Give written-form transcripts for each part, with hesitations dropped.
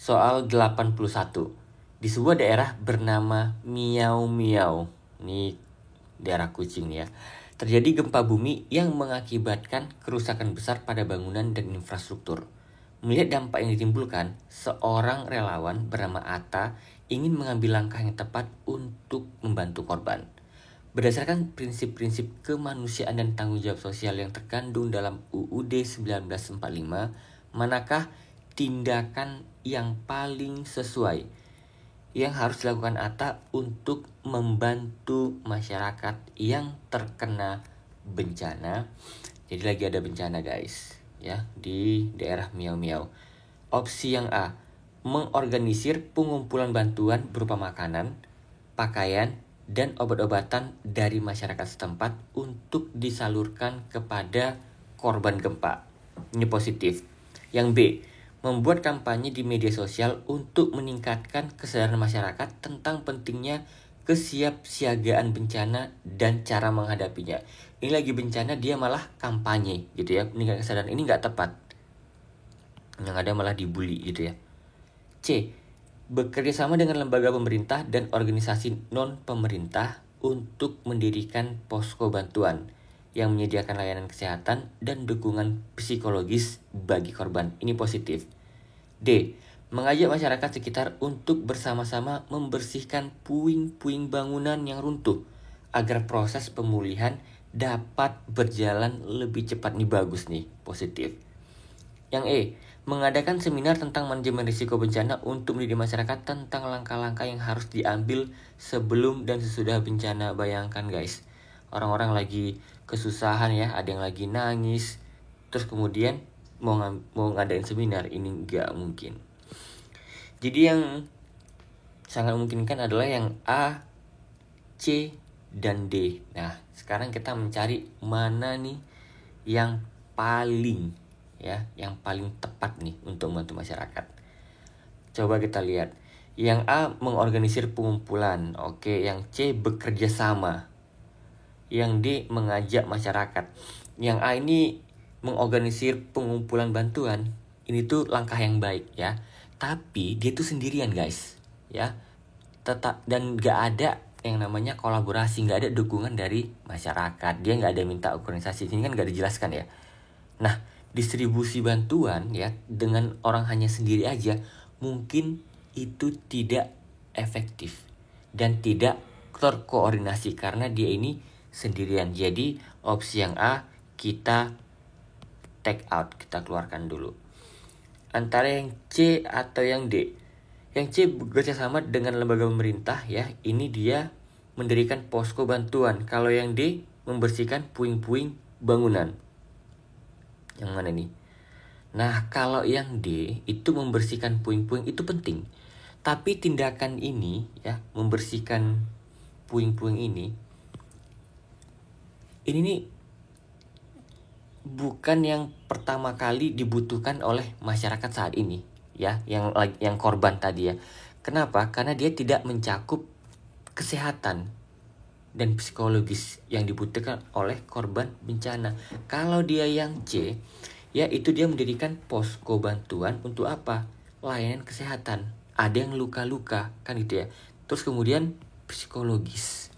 Soal 81. Di sebuah daerah bernama Miau Miau, ini daerah kucing ya, terjadi gempa bumi yang mengakibatkan kerusakan besar pada bangunan dan infrastruktur. Melihat dampak yang ditimbulkan, seorang relawan bernama Atta ingin mengambil langkah yang tepat untuk membantu korban. Berdasarkan prinsip-prinsip kemanusiaan dan tanggung jawab sosial yang terkandung dalam UUD 1945, manakah tindakan yang paling sesuai yang harus dilakukan Atta untuk membantu masyarakat yang terkena bencana? Jadi lagi ada bencana guys, ya, di daerah Miau Miau. Opsi yang A, mengorganisir pengumpulan bantuan berupa makanan, pakaian, dan obat-obatan dari masyarakat setempat untuk disalurkan kepada korban gempa. Ini positif. Yang B, membuat kampanye di media sosial untuk meningkatkan kesadaran masyarakat tentang pentingnya kesiapsiagaan bencana dan cara menghadapinya. Ini lagi bencana, dia malah kampanye gitu ya, meningkatkan kesadaran. Ini nggak tepat. Yang ada malah dibully gitu ya. C, bekerja sama dengan lembaga pemerintah dan organisasi non-pemerintah untuk mendirikan posko bantuan yang menyediakan layanan kesehatan dan dukungan psikologis bagi korban. Ini positif. D, mengajak masyarakat sekitar untuk bersama-sama membersihkan puing-puing bangunan yang runtuh agar proses pemulihan dapat berjalan lebih cepat. Nih bagus nih, positif. Yang E, mengadakan seminar tentang manajemen risiko bencana untuk mendidik masyarakat tentang langkah-langkah yang harus diambil sebelum dan sesudah bencana. Bayangkan guys, orang-orang lagi kesusahan ya, ada yang lagi nangis, terus kemudian mau ngadain seminar, ini nggak mungkin. Jadi yang sangat memungkinkan adalah yang A, C, dan D. Nah, sekarang kita mencari mana nih yang paling tepat nih untuk membantu masyarakat. Coba kita lihat. Yang A, mengorganisir pengumpulan. Oke, yang C, bekerja sama. Yang D, mengajak masyarakat. Yang A ini mengorganisir pengumpulan bantuan. Ini tuh langkah yang baik ya. Tapi dia tuh sendirian guys, ya. Dan gak ada yang namanya kolaborasi, gak ada dukungan dari masyarakat. Dia gak ada minta organisasi. Ini kan gak dijelaskan ya. Nah, distribusi bantuan ya dengan orang hanya sendiri aja mungkin itu tidak efektif dan tidak terkoordinasi karena dia ini sendirian. Jadi opsi yang A kita take out, kita keluarkan dulu. Antara yang C atau yang D. Yang C bekerja sama dengan lembaga pemerintah ya, ini dia mendirikan posko bantuan. Kalau yang D membersihkan puing-puing bangunan. Yang mana nih? Nah, kalau yang D itu membersihkan puing-puing itu penting. Tapi tindakan ini ya, membersihkan puing-puing ini nih bukan yang pertama kali dibutuhkan oleh masyarakat saat ini ya, yang korban tadi ya. Kenapa? Karena dia tidak mencakup kesehatan dan psikologis yang dibutuhkan oleh korban bencana. Kalau dia yang C, ya itu dia mendirikan posko bantuan untuk apa? Layanan kesehatan. Ada yang luka-luka kan gitu ya. Terus kemudian psikologis.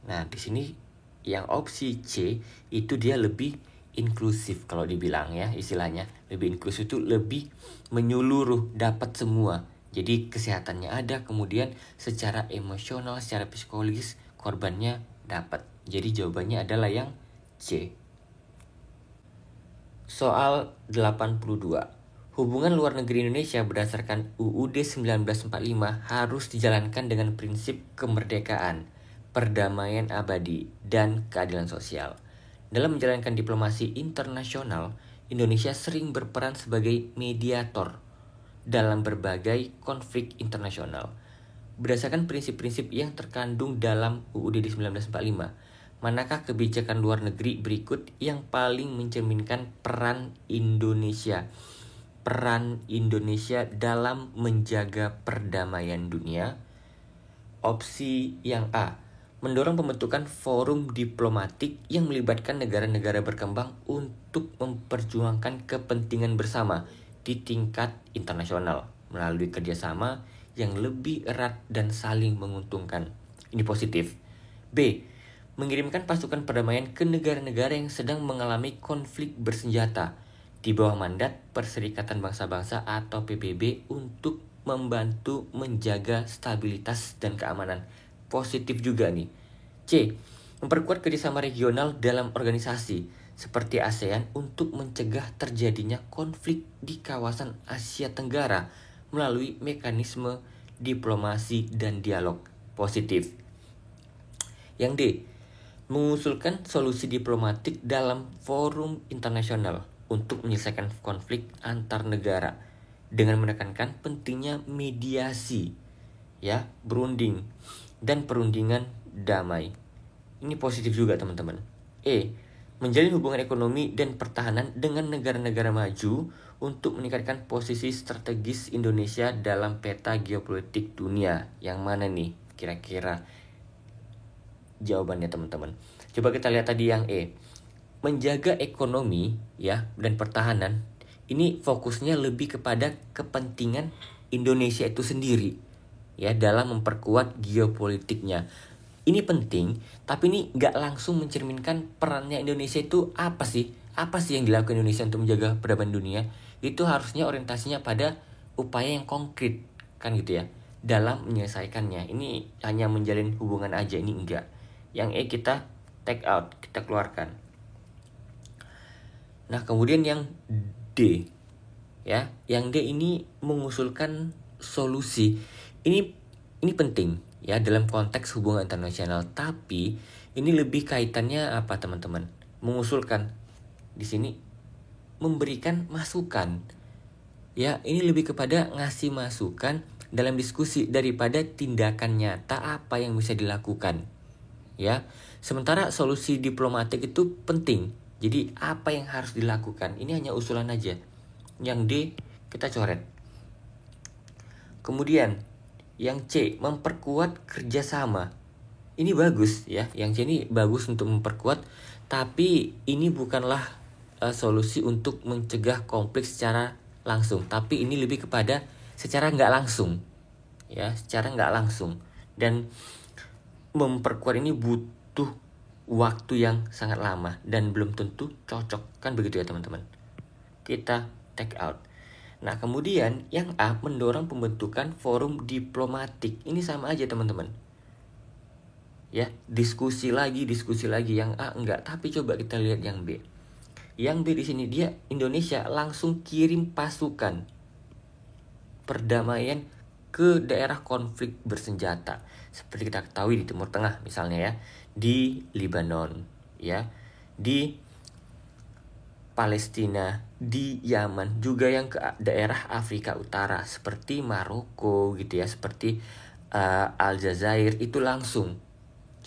Nah, di sini yang opsi C itu dia lebih inklusif kalau dibilang ya, istilahnya. Lebih inklusif itu lebih menyeluruh, dapat semua. Jadi kesehatannya ada, kemudian secara emosional, secara psikologis korbannya dapat. Jadi jawabannya adalah yang C. Soal 82. Hubungan luar negeri Indonesia berdasarkan UUD 1945 harus dijalankan dengan prinsip kemerdekaan, perdamaian abadi, dan keadilan sosial. Dalam menjalankan diplomasi internasional, Indonesia sering berperan sebagai mediator dalam berbagai konflik internasional. Berdasarkan prinsip-prinsip yang terkandung dalam UUD 1945, manakah kebijakan luar negeri berikut yang paling mencerminkan peran Indonesia dalam menjaga perdamaian dunia? Opsi yang A, mendorong pembentukan forum diplomatik yang melibatkan negara-negara berkembang untuk memperjuangkan kepentingan bersama di tingkat internasional. melalui kerjasama yang lebih erat dan saling menguntungkan. Ini positif. B. Mengirimkan pasukan perdamaian ke negara-negara yang sedang mengalami konflik bersenjata di bawah mandat Perserikatan Bangsa-Bangsa atau PBB untuk membantu menjaga stabilitas dan keamanan. Positif juga nih. C. Memperkuat kerjasama regional dalam organisasi seperti ASEAN untuk mencegah terjadinya konflik di kawasan Asia Tenggara melalui mekanisme diplomasi dan dialog. Positif. Yang D. Mengusulkan solusi diplomatik dalam forum internasional untuk menyelesaikan konflik antar negara dengan menekankan pentingnya mediasi, ya, berunding dan perundingan damai. Ini positif juga teman-teman. E. Menjalin hubungan ekonomi dan pertahanan dengan negara-negara maju untuk meningkatkan posisi strategis Indonesia dalam peta geopolitik dunia. Yang mana nih kira-kira jawabannya teman-teman? Coba kita lihat tadi yang E. Menjaga ekonomi, ya, dan pertahanan. Ini fokusnya lebih kepada kepentingan Indonesia itu sendiri, ya, dalam memperkuat geopolitiknya. Ini penting, tapi ini nggak langsung mencerminkan perannya Indonesia itu apa sih? Apa sih yang dilakukan Indonesia untuk menjaga perdamaian dunia? Itu harusnya orientasinya pada upaya yang konkret, kan gitu ya, dalam menyelesaikannya. Ini hanya menjalin hubungan aja, ini enggak. Yang E kita take out, kita keluarkan. Nah, kemudian yang D, ya, yang D ini mengusulkan solusi. Ini penting, ya, dalam konteks hubungan internasional. Tapi ini lebih kaitannya apa teman-teman? Mengusulkan di sini memberikan masukan. Ya, ini lebih kepada ngasih masukan dalam diskusi daripada tindakan nyata apa yang bisa dilakukan. Ya, sementara solusi diplomatik itu penting. Jadi apa yang harus dilakukan? Ini hanya usulan aja. Yang D kita coret. Kemudian yang C, memperkuat kerjasama. Ini bagus ya. Yang C ini bagus untuk memperkuat, tapi ini bukanlah solusi untuk mencegah konflik secara langsung. Tapi ini lebih kepada secara nggak langsung, ya, secara nggak langsung. Dan memperkuat ini butuh waktu yang sangat lama dan belum tentu cocok, kan begitu ya teman-teman. Kita take out. Nah, kemudian yang A, mendorong pembentukan forum diplomatik. Ini sama aja teman-teman, ya, diskusi lagi. Yang A enggak, tapi coba kita lihat yang B. Yang B di sini dia Indonesia langsung kirim pasukan perdamaian ke daerah konflik bersenjata seperti kita ketahui di Timur Tengah misalnya, ya, di Lebanon, ya, di Palestina, di Yaman, juga yang ke daerah Afrika Utara seperti Maroko gitu ya, seperti Aljazair, itu langsung.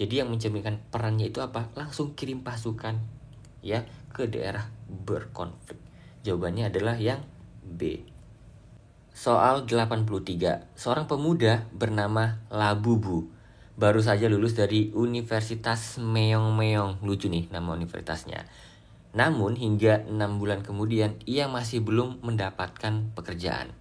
Jadi yang mencerminkan perannya itu apa? Langsung kirim pasukan, ya, ke daerah berkonflik. Jawabannya adalah yang B. Soal 83. Seorang pemuda bernama Labubu baru saja lulus dari Universitas Meong-Meong. Lucu nih nama universitasnya. Namun hingga 6 bulan kemudian ia masih belum mendapatkan pekerjaan.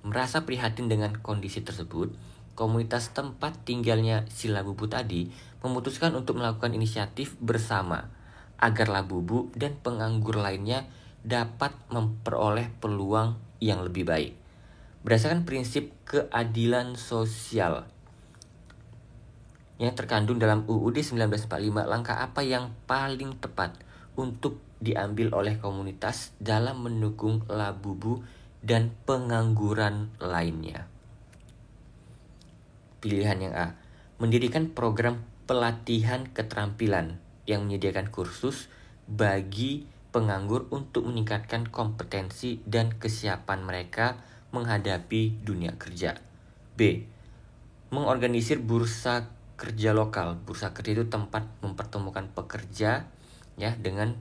Merasa prihatin dengan kondisi tersebut, komunitas tempat tinggalnya si Labubu tadi memutuskan untuk melakukan inisiatif bersama agar Labubu dan penganggur lainnya dapat memperoleh peluang yang lebih baik. Berdasarkan prinsip keadilan sosial yang terkandung dalam UUD 1945, langkah apa yang paling tepat untuk diambil oleh komunitas dalam mendukung Labubu dan pengangguran lainnya? Pilihan yang A, mendirikan program pelatihan keterampilan yang menyediakan kursus bagi penganggur untuk meningkatkan kompetensi dan kesiapan mereka menghadapi dunia kerja. B, mengorganisir bursa kerja lokal. Bursa kerja itu tempat mempertemukan pekerja, ya, dengan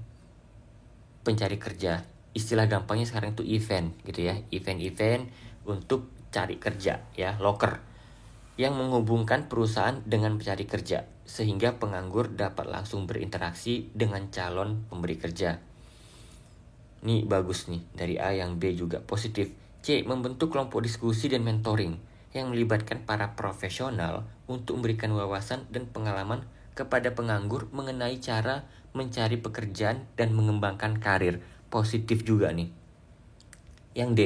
pencari kerja. Istilah gampangnya sekarang itu event gitu ya, event-event untuk cari kerja, ya, loker yang menghubungkan perusahaan dengan pencari kerja sehingga penganggur dapat langsung berinteraksi dengan calon pemberi kerja. Ini bagus nih, dari A yang B juga positif. C. Membentuk kelompok diskusi dan mentoring yang melibatkan para profesional untuk memberikan wawasan dan pengalaman kepada penganggur mengenai cara mencari pekerjaan dan mengembangkan karir. Positif juga nih. Yang D.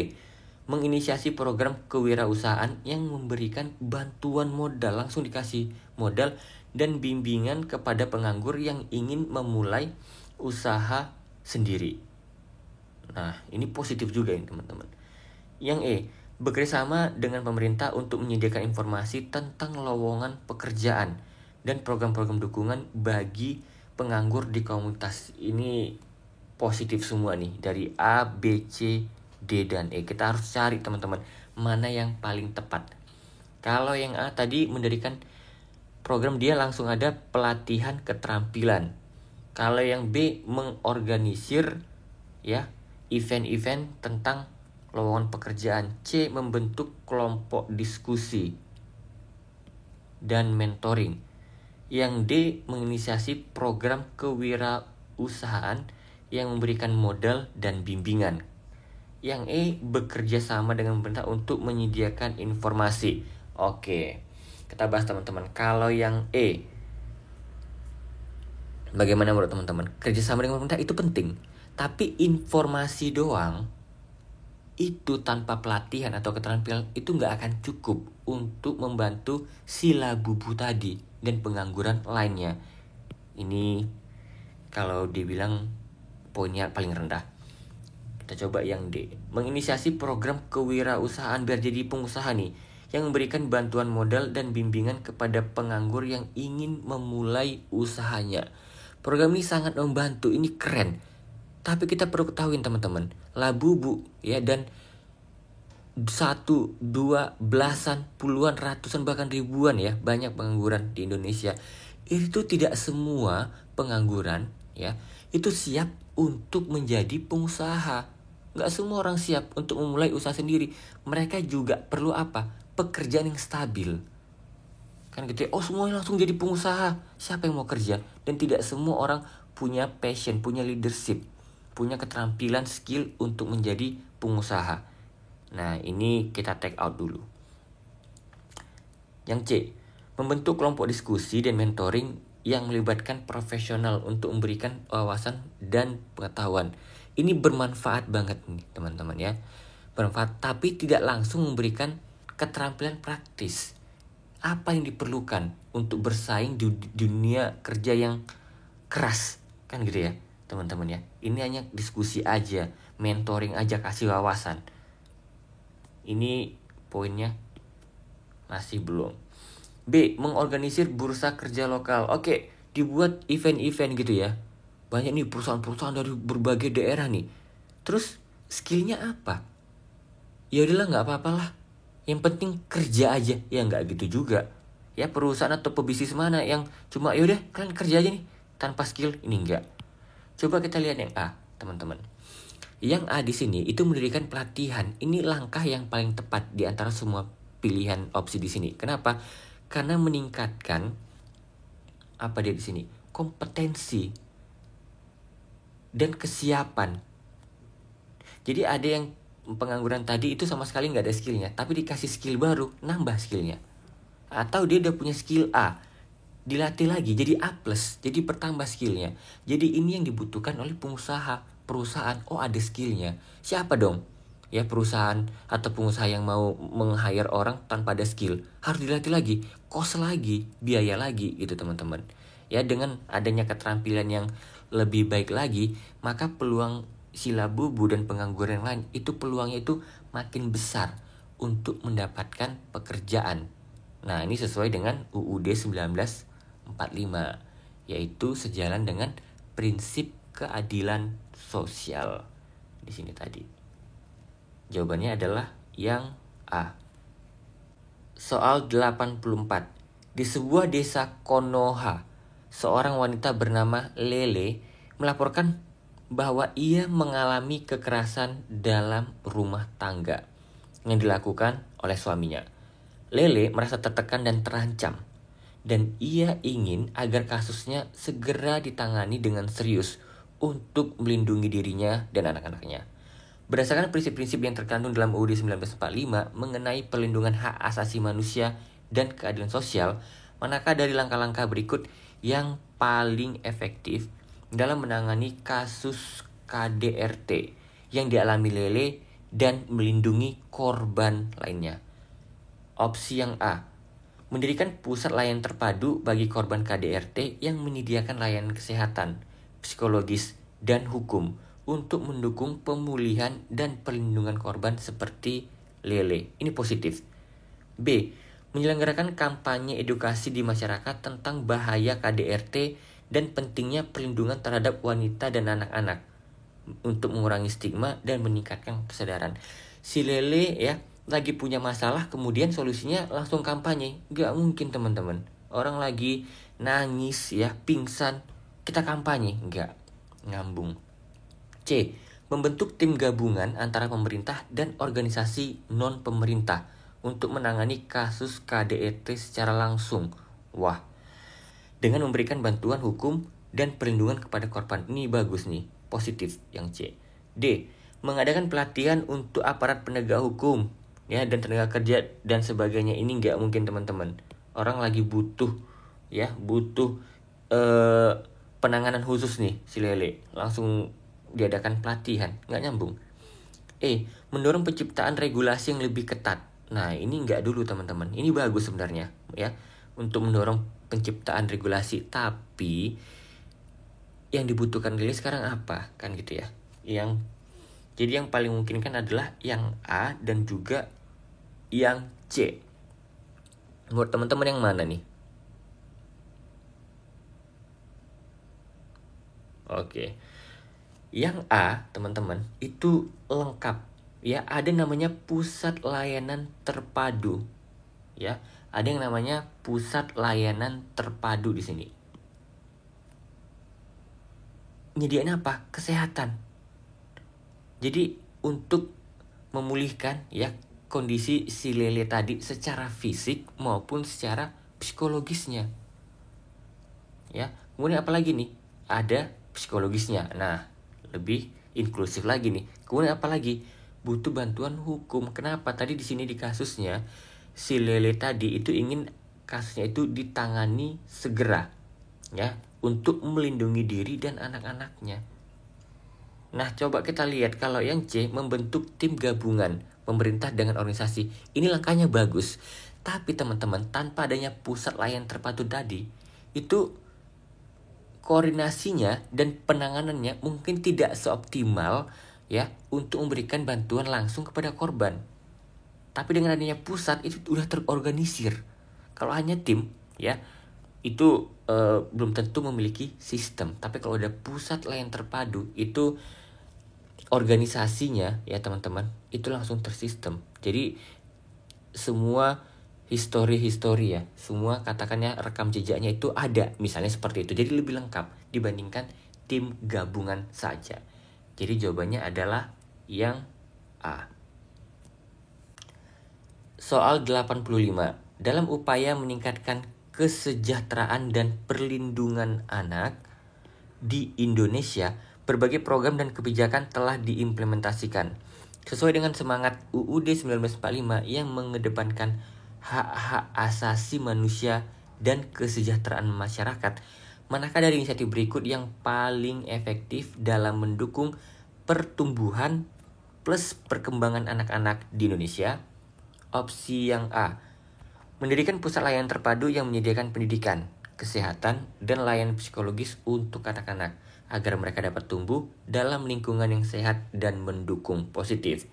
Menginisiasi program kewirausahaan yang memberikan bantuan modal, langsung dikasih modal dan bimbingan kepada penganggur yang ingin memulai usaha sendiri. Nah, ini positif juga ini teman-teman. Yang E. Bekerjasama dengan pemerintah untuk menyediakan informasi tentang lowongan pekerjaan dan program-program dukungan bagi penganggur di komunitas. Ini positif semua nih, dari A, B, C, D, dan E. Kita harus cari teman-teman mana yang paling tepat. Kalau yang A tadi mendirikan program, dia langsung ada pelatihan keterampilan. Kalau yang B mengorganisir ya event-event tentang lowongan pekerjaan. C. Membentuk kelompok diskusi dan mentoring. Yang D. Menginisiasi program kewirausahaan yang memberikan modal dan bimbingan. Yang E. Bekerja sama dengan pemerintah untuk menyediakan informasi. Oke, kita bahas teman-teman. Kalau yang E, bagaimana menurut teman-teman? Kerjasama dengan pemerintah itu penting, tapi informasi doang itu tanpa pelatihan atau keterampilan itu nggak akan cukup untuk membantu si labubu tadi dan pengangguran lainnya. Ini kalau dibilang poinnya paling rendah. Kita coba yang D. Menginisiasi program kewirausahaan biar jadi pengusaha nih, yang memberikan bantuan modal dan bimbingan kepada penganggur yang ingin memulai usahanya. Program ini sangat membantu, ini keren. Tapi kita perlu ketahui teman-teman, labubu ya, dan 1, 2, belasan, puluhan, ratusan, bahkan ribuan ya, banyak pengangguran di Indonesia. Itu tidak semua pengangguran ya itu siap untuk menjadi pengusaha. Gak semua orang siap untuk memulai usaha sendiri. Mereka juga perlu apa? Pekerjaan yang stabil. Kan gitu ya, oh semuanya langsung jadi pengusaha, siapa yang mau kerja? Dan tidak semua orang punya passion, punya leadership, punya keterampilan, skill untuk menjadi pengusaha. Nah, ini kita take out dulu. Yang C, membentuk kelompok diskusi dan mentoring yang melibatkan profesional untuk memberikan wawasan dan pengetahuan. Ini bermanfaat banget nih teman-teman ya. Bermanfaat, tapi tidak langsung memberikan keterampilan praktis. Apa yang diperlukan untuk bersaing di dunia kerja yang keras, kan gitu ya teman-teman ya. Ini hanya diskusi aja, mentoring aja, kasih wawasan. Ini poinnya masih belum. B, mengorganisir bursa kerja lokal. Oke, dibuat event-event gitu ya. Banyak nih perusahaan-perusahaan dari berbagai daerah nih. Terus skillnya apa? Ya udahlah, nggak apa-apalah. Yang penting kerja aja. Ya nggak gitu juga. Ya perusahaan atau pebisnis mana yang cuma yaudah kalian kerja aja nih tanpa skill, ini enggak. Coba kita lihat yang A, teman-teman. Yang A di sini itu mendirikan pelatihan. Ini langkah yang paling tepat di antara semua pilihan opsi di sini. Kenapa? Karena meningkatkan apa dia di sini? Kompetensi dan kesiapan. Jadi ada yang pengangguran tadi itu sama sekali nggak ada skillnya, tapi dikasih skill baru, nambah skillnya. Atau dia udah punya skill A, dilatih lagi jadi A+, jadi bertambah skillnya. Jadi ini yang dibutuhkan oleh pengusaha, perusahaan. Oh, ada skillnya. Siapa dong? Ya perusahaan atau pengusaha yang mau meng-hire orang tanpa ada skill, harus dilatih lagi, cost lagi, biaya lagi gitu teman-teman. Ya dengan adanya keterampilan yang lebih baik lagi, maka peluang silabubu dan pengangguran lain itu peluangnya itu makin besar untuk mendapatkan pekerjaan. Nah, ini sesuai dengan UUD 1945, yaitu sejalan dengan prinsip keadilan sosial di sini tadi. Jawabannya adalah yang A. Soal 84. Di sebuah desa Konoha, seorang wanita bernama Lele melaporkan bahwa ia mengalami kekerasan dalam rumah tangga yang dilakukan oleh suaminya. Lele merasa tertekan dan terancam, dan ia ingin agar kasusnya segera ditangani dengan serius untuk melindungi dirinya dan anak-anaknya. Berdasarkan prinsip-prinsip yang terkandung dalam UUD 1945 mengenai perlindungan hak asasi manusia dan keadilan sosial, manakah dari langkah-langkah berikut yang paling efektif dalam menangani kasus KDRT yang dialami Lele dan melindungi korban lainnya? Opsi yang A, mendirikan pusat layanan terpadu bagi korban KDRT yang menyediakan layanan kesehatan, psikologis, dan hukum untuk mendukung pemulihan dan perlindungan korban seperti Lele. Ini positif. B, menyelenggarakan kampanye edukasi di masyarakat tentang bahaya KDRT dan pentingnya perlindungan terhadap wanita dan anak-anak untuk mengurangi stigma dan meningkatkan kesadaran. Si Lele ya lagi punya masalah, kemudian solusinya langsung kampanye. Gak mungkin teman-teman. Orang lagi nangis ya, pingsan, kita kampanye. Gak nyambung. C, membentuk tim gabungan antara pemerintah dan organisasi non-pemerintah untuk menangani kasus KDRT secara langsung. Wah, dengan memberikan bantuan hukum dan perlindungan kepada korban. Ini bagus nih, positif yang C. D, mengadakan pelatihan untuk aparat penegak hukum ya dan tenaga kerja dan sebagainya. Ini nggak mungkin teman-teman. Orang lagi butuh penanganan khusus nih si Lele. Langsung diadakan pelatihan, nggak nyambung. E, mendorong penciptaan regulasi yang lebih ketat. Nah, ini nggak dulu teman-teman. Ini bagus sebenarnya ya untuk mendorong penciptaan regulasi, tapi yang dibutuhkan Lele sekarang apa? Kan gitu ya. Jadi yang paling mungkin kan adalah yang A dan juga yang C. Menurut teman-teman yang mana nih? Oke. Yang A, teman-teman, itu lengkap. Ya, ada namanya pusat layanan terpadu. Ya, ada yang namanya pusat layanan terpadu di sini. Nyediain apa? Kesehatan. Jadi untuk memulihkan ya kondisi si Lele tadi secara fisik maupun secara psikologisnya. Ya, kemudian apa lagi nih? Ada psikologisnya. Nah, lebih inklusif lagi nih. Kemudian apa lagi? Butuh bantuan hukum. Kenapa? Tadi di sini di kasusnya si Lele tadi itu ingin kasusnya itu ditangani segera ya untuk melindungi diri dan anak-anaknya. Nah, coba kita lihat kalau yang C, membentuk tim gabungan pemerintah dengan organisasi. Ini langkahnya bagus. Tapi teman-teman, tanpa adanya pusat layanan terpadu tadi, itu koordinasinya dan penanganannya mungkin tidak seoptimal ya untuk memberikan bantuan langsung kepada korban. Tapi dengan adanya pusat itu udah terorganisir. Kalau hanya tim ya itu belum tentu memiliki sistem. Tapi kalau ada pusat layanan terpadu itu organisasinya ya teman-teman itu langsung tersistem. Jadi semua histori ya, semua katakannya rekam jejaknya itu ada, misalnya seperti itu. Jadi lebih lengkap dibandingkan tim gabungan saja. Jadi jawabannya adalah yang A. Soal 85. Dalam upaya meningkatkan kesejahteraan dan perlindungan anak di Indonesia, berbagai program dan kebijakan telah diimplementasikan sesuai dengan semangat UUD 1945 yang mengedepankan hak-hak asasi manusia dan kesejahteraan masyarakat. Manakah dari inisiatif berikut yang paling efektif dalam mendukung pertumbuhan plus perkembangan anak-anak di Indonesia? Opsi yang A, mendirikan pusat layanan terpadu yang menyediakan pendidikan, kesehatan, dan layanan psikologis untuk anak-anak agar mereka dapat tumbuh dalam lingkungan yang sehat dan mendukung positif.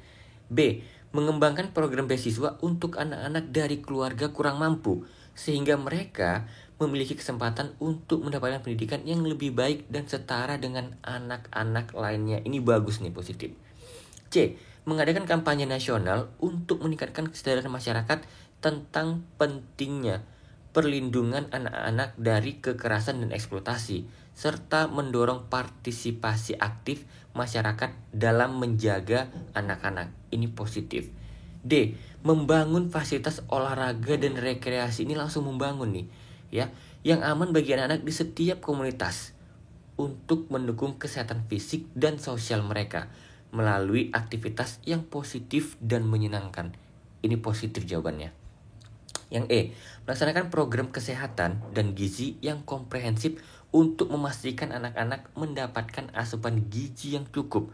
B, mengembangkan program beasiswa untuk anak-anak dari keluarga kurang mampu sehingga mereka memiliki kesempatan untuk mendapatkan pendidikan yang lebih baik dan setara dengan anak-anak lainnya. Ini bagus nih, positif. C, mengadakan kampanye nasional untuk meningkatkan kesadaran masyarakat tentang pentingnya perlindungan anak-anak dari kekerasan dan eksploitasi, serta mendorong partisipasi aktif masyarakat dalam menjaga anak-anak. Ini positif. D, membangun fasilitas olahraga dan rekreasi. Ini langsung membangun nih, ya, yang aman bagi anak-anak di setiap komunitas untuk mendukung kesehatan fisik dan sosial mereka. melalui aktivitas yang positif dan menyenangkan. Ini positif jawabannya. Yang E, melaksanakan program kesehatan dan gizi yang komprehensif untuk memastikan anak-anak mendapatkan asupan gizi yang cukup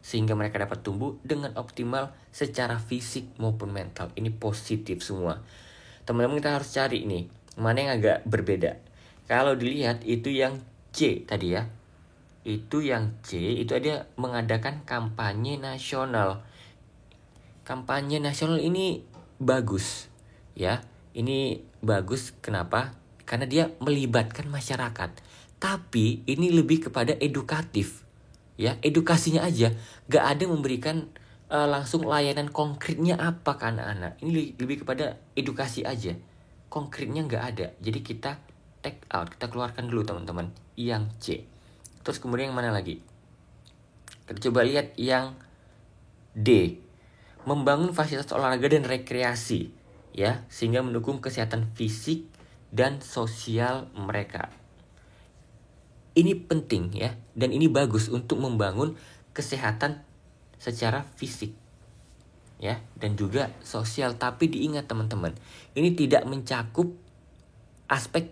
sehingga mereka dapat tumbuh dengan optimal secara fisik maupun mental. Ini positif semua. Teman-teman, kita harus cari nih mana yang agak berbeda. Kalau dilihat itu yang C tadi ya. Itu yang C, itu ada mengadakan kampanye nasional. Kampanye nasional ini bagus ya. Ini bagus kenapa? Karena dia melibatkan masyarakat. Tapi ini lebih kepada edukatif. Ya, edukasinya aja, gak ada memberikan langsung layanan konkretnya apa ke anak-anak. Ini lebih kepada edukasi aja, konkretnya gak ada. Jadi kita take out, kita keluarkan dulu teman-teman yang C. Terus kemudian yang mana lagi? Kita coba lihat yang D, membangun fasilitas olahraga dan rekreasi ya, sehingga mendukung kesehatan fisik dan sosial mereka. Ini penting ya, dan ini bagus untuk membangun kesehatan secara fisik ya, dan juga sosial. Tapi diingat teman-teman, ini tidak mencakup aspek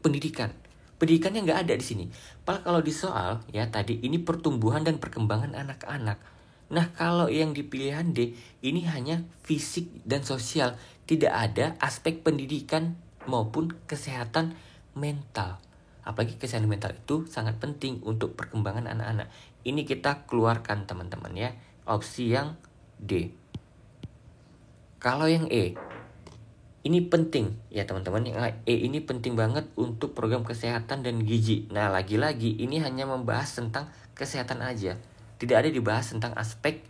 pendidikan. Pendidikannya nggak ada di sini. Padahal kalau di soal ya tadi ini pertumbuhan dan perkembangan anak-anak. Nah kalau yang di pilihan D ini hanya fisik dan sosial, tidak ada aspek pendidikan maupun kesehatan mental. Apalagi kesehatan mental itu sangat penting untuk perkembangan anak-anak. Ini kita keluarkan teman-teman ya, opsi yang D. Kalau yang E, ini penting ya teman-teman, yang E ini penting banget untuk program kesehatan dan gizi. Nah lagi-lagi ini hanya membahas tentang kesehatan aja, tidak ada dibahas tentang aspek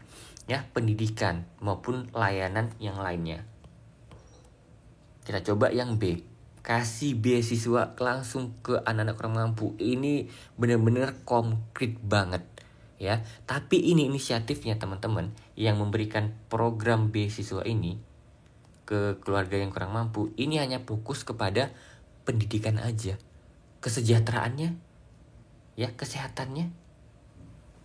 ya pendidikan maupun layanan yang lainnya. Kita coba yang B, kasih beasiswa langsung ke anak-anak kurang mampu. Ini benar-benar konkret banget ya. Tapi ini inisiatifnya teman-teman yang memberikan program beasiswa ini ke keluarga yang kurang mampu, ini hanya fokus kepada pendidikan aja, kesejahteraannya ya, kesehatannya.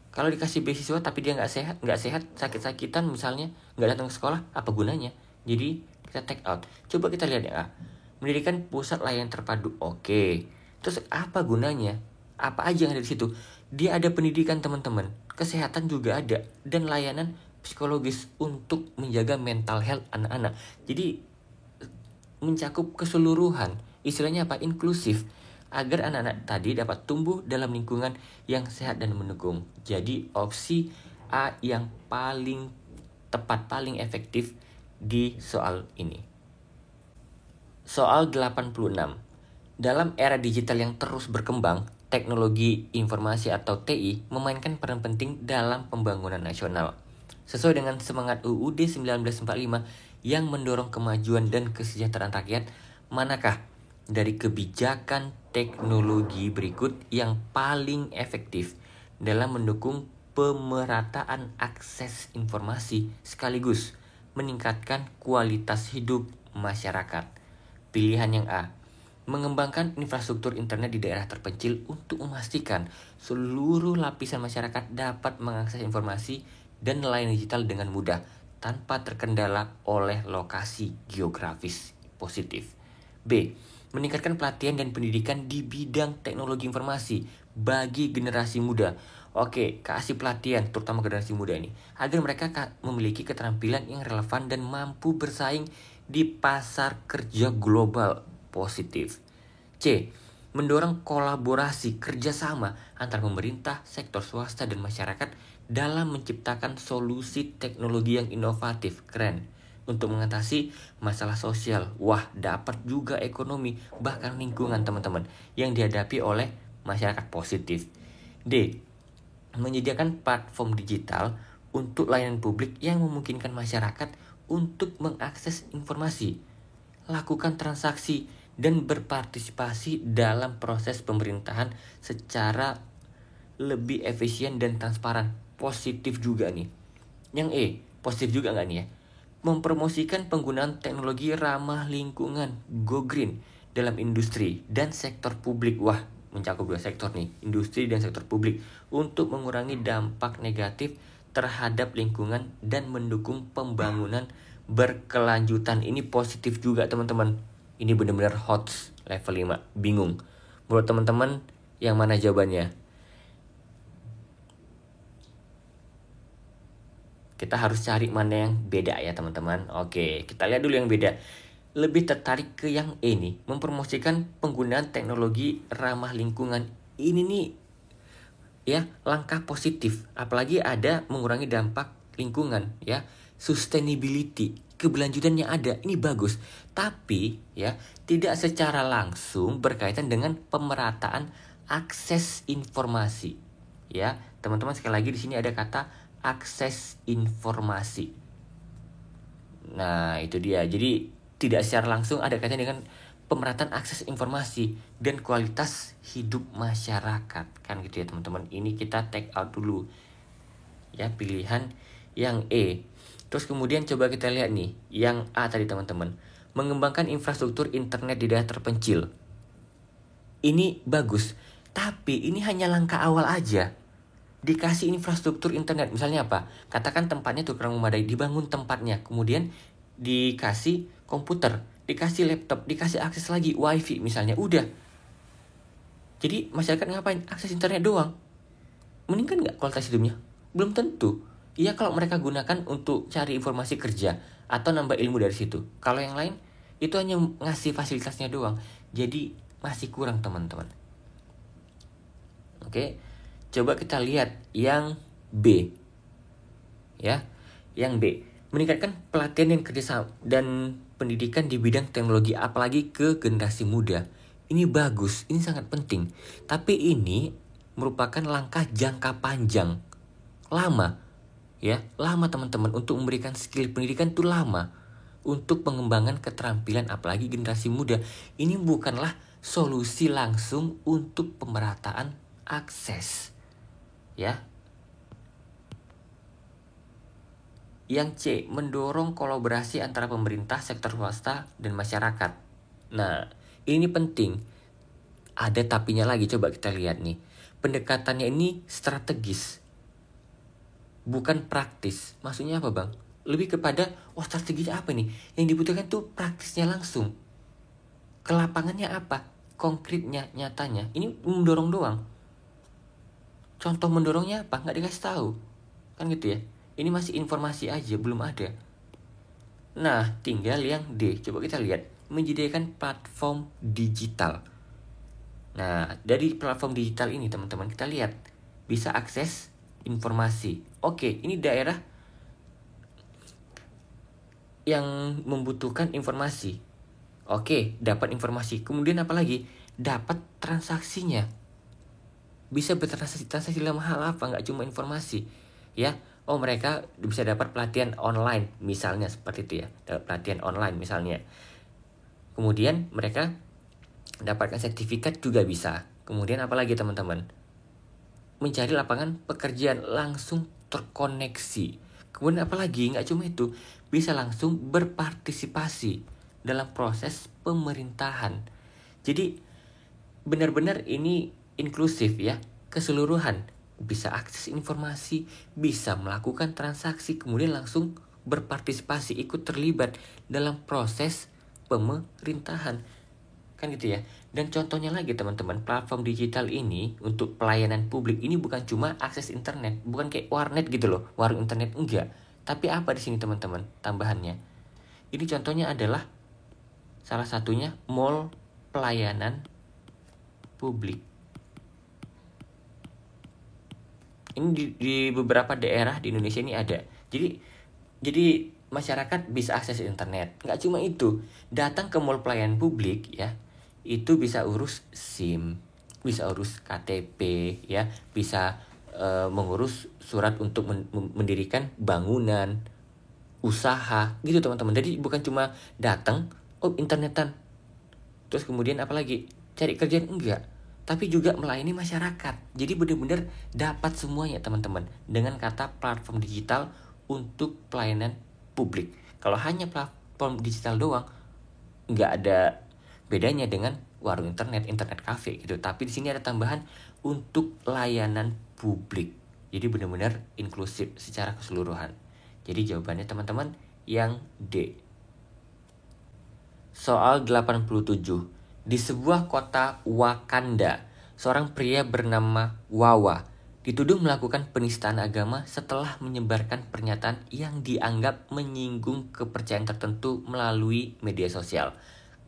Kalau dikasih beasiswa tapi dia nggak sehat, sakit-sakitan misalnya, nggak datang ke sekolah, apa gunanya? Jadi kita take out. Coba kita lihat ya, mendirikan pusat layanan terpadu. Oke, terus apa gunanya? Apa aja yang ada di situ? Dia ada pendidikan teman-teman, kesehatan juga ada, dan layanan psikologis untuk menjaga mental health anak-anak. Jadi mencakup keseluruhan, istilahnya apa? Inklusif, agar anak-anak tadi dapat tumbuh dalam lingkungan yang sehat dan mendukung. Jadi opsi A yang paling tepat, paling efektif di soal ini. Soal 86. Dalam era digital yang terus berkembang, teknologi informasi atau TI memainkan peran penting dalam pembangunan nasional. Sesuai dengan semangat UUD 1945 yang mendorong kemajuan dan kesejahteraan rakyat, manakah dari kebijakan teknologi berikut yang paling efektif dalam mendukung pemerataan akses informasi sekaligus meningkatkan kualitas hidup masyarakat? Pilihan yang A, mengembangkan infrastruktur internet di daerah terpencil untuk memastikan seluruh lapisan masyarakat dapat mengakses informasi dan layanan digital dengan mudah tanpa terkendala oleh lokasi geografis. Positif. B, meningkatkan pelatihan dan pendidikan di bidang teknologi informasi bagi generasi muda. Oke, kasih pelatihan terutama generasi muda ini agar mereka memiliki keterampilan yang relevan dan mampu bersaing di pasar kerja global. Positif. C, mendorong kolaborasi kerjasama antar pemerintah, sektor swasta, dan masyarakat dalam menciptakan solusi teknologi yang inovatif, keren, untuk mengatasi masalah sosial. Wah, dapat juga ekonomi, bahkan lingkungan teman-teman yang dihadapi oleh masyarakat. Positif. D, menyediakan platform digital untuk layanan publik yang memungkinkan masyarakat untuk mengakses informasi, lakukan transaksi, dan berpartisipasi dalam proses pemerintahan secara lebih efisien dan transparan. Positif juga nih. Yang E, positif juga nggak nih ya? Mempromosikan penggunaan teknologi ramah lingkungan, go green, dalam industri dan sektor publik. Wah, mencakup dua sektor nih, industri dan sektor publik, untuk mengurangi dampak negatif terhadap lingkungan dan mendukung pembangunan berkelanjutan. Ini positif juga teman-teman. Ini benar-benar hot level 5. Bingung. Menurut teman-teman yang mana jawabannya? Kita harus cari mana yang beda ya teman-teman. Oke, kita lihat dulu yang beda. Lebih tertarik ke yang ini, mempromosikan penggunaan teknologi ramah lingkungan. Ini nih ya langkah positif, apalagi ada mengurangi dampak lingkungan ya, sustainability, keberlanjutannya ada, ini bagus. Tapi ya tidak secara langsung berkaitan dengan pemerataan akses informasi. Ya, teman-teman sekali lagi di sini ada kata akses informasi. Nah, itu dia. Jadi tidak secara langsung ada kaitan dengan pemerataan akses informasi dan kualitas hidup masyarakat. Kan gitu ya teman-teman. Ini kita take out dulu. Ya, pilihan yang E. Terus kemudian coba kita lihat nih, yang A tadi teman-teman. Mengembangkan infrastruktur internet di daerah terpencil. Ini bagus, tapi ini hanya langkah awal aja. Dikasih infrastruktur internet, misalnya apa? Katakan tempatnya tuh kurang memadai, dibangun tempatnya, kemudian dikasih komputer, dikasih laptop, dikasih akses lagi wifi misalnya, udah. Jadi masyarakat ngapain? Akses internet doang. Meningkat nggak kualitas hidupnya? Belum tentu. Iya kalau mereka gunakan untuk cari informasi kerja atau nambah ilmu dari situ. Kalau yang lain itu hanya ngasih fasilitasnya doang. Jadi masih kurang teman-teman. Oke. Coba kita lihat yang B. Ya. Yang B, meningkatkan pelatihan dan kerjasama dan pendidikan di bidang teknologi apalagi ke generasi muda. Ini bagus, ini sangat penting. Tapi ini merupakan langkah jangka panjang. Lama. Ya, lama teman-teman untuk memberikan skill pendidikan itu lama. Untuk pengembangan keterampilan apalagi generasi muda. Ini bukanlah solusi langsung untuk pemerataan akses. Ya. Yang C, mendorong kolaborasi antara pemerintah, sektor swasta, dan masyarakat. Nah, ini penting. Ada tapinya lagi, coba kita lihat nih. Pendekatannya ini strategis, bukan praktis. Maksudnya apa bang? Lebih kepada, strateginya apa nih? Yang dibutuhkan tuh praktisnya langsung. Ke lapangannya apa? Konkretnya, nyatanya. Ini mendorong doang. Contoh mendorongnya apa? Nggak dikasih tahu. Kan gitu ya. Ini masih informasi aja, belum ada. Nah, tinggal yang D. Coba kita lihat. Menyediakan platform digital. Nah, dari platform digital ini teman-teman kita lihat. Bisa akses informasi. Oke, ini daerah yang membutuhkan informasi. Oke, dapat informasi. Kemudian apa lagi? Dapat transaksinya. Bisa bertransaksi dalam hal apa? Nggak cuma informasi. Ya, mereka bisa dapat pelatihan online. Misalnya seperti itu ya. Dapat pelatihan online misalnya. Kemudian mereka dapatkan sertifikat juga bisa. Kemudian apa lagi teman-teman? Mencari lapangan pekerjaan langsung terkoneksi. Kemudian apa lagi? Nggak cuma itu. Bisa langsung berpartisipasi dalam proses pemerintahan. Jadi benar-benar ini inklusif ya, keseluruhan. Bisa akses informasi, bisa melakukan transaksi, kemudian langsung berpartisipasi, ikut terlibat dalam proses pemerintahan. Kan gitu ya. Dan contohnya lagi teman-teman, platform digital ini untuk pelayanan publik ini bukan cuma akses internet, bukan kayak warnet gitu loh, warung internet, enggak. Tapi apa di sini teman-teman tambahannya? Ini contohnya adalah salah satunya mall pelayanan publik. Ini di beberapa daerah di Indonesia ini ada. Jadi masyarakat bisa akses internet. Nggak cuma itu, datang ke mall pelayanan publik ya, itu bisa urus SIM, bisa urus KTP ya, bisa mengurus surat untuk mendirikan bangunan, usaha gitu teman-teman. Jadi bukan cuma datang, internetan, terus kemudian apalagi cari kerjaan, enggak, tapi juga melayani masyarakat. Jadi benar-benar dapat semuanya teman-teman dengan kata platform digital untuk pelayanan publik. Kalau hanya platform digital doang, nggak ada bedanya dengan warung internet cafe gitu. Tapi di sini ada tambahan untuk layanan publik Jadi benar-benar inklusif secara keseluruhan. Jadi jawabannya teman-teman yang D. Soal 87. Di sebuah kota Wakanda, seorang pria bernama Wawa dituduh melakukan penistaan agama setelah menyebarkan pernyataan yang dianggap menyinggung kepercayaan tertentu melalui media sosial.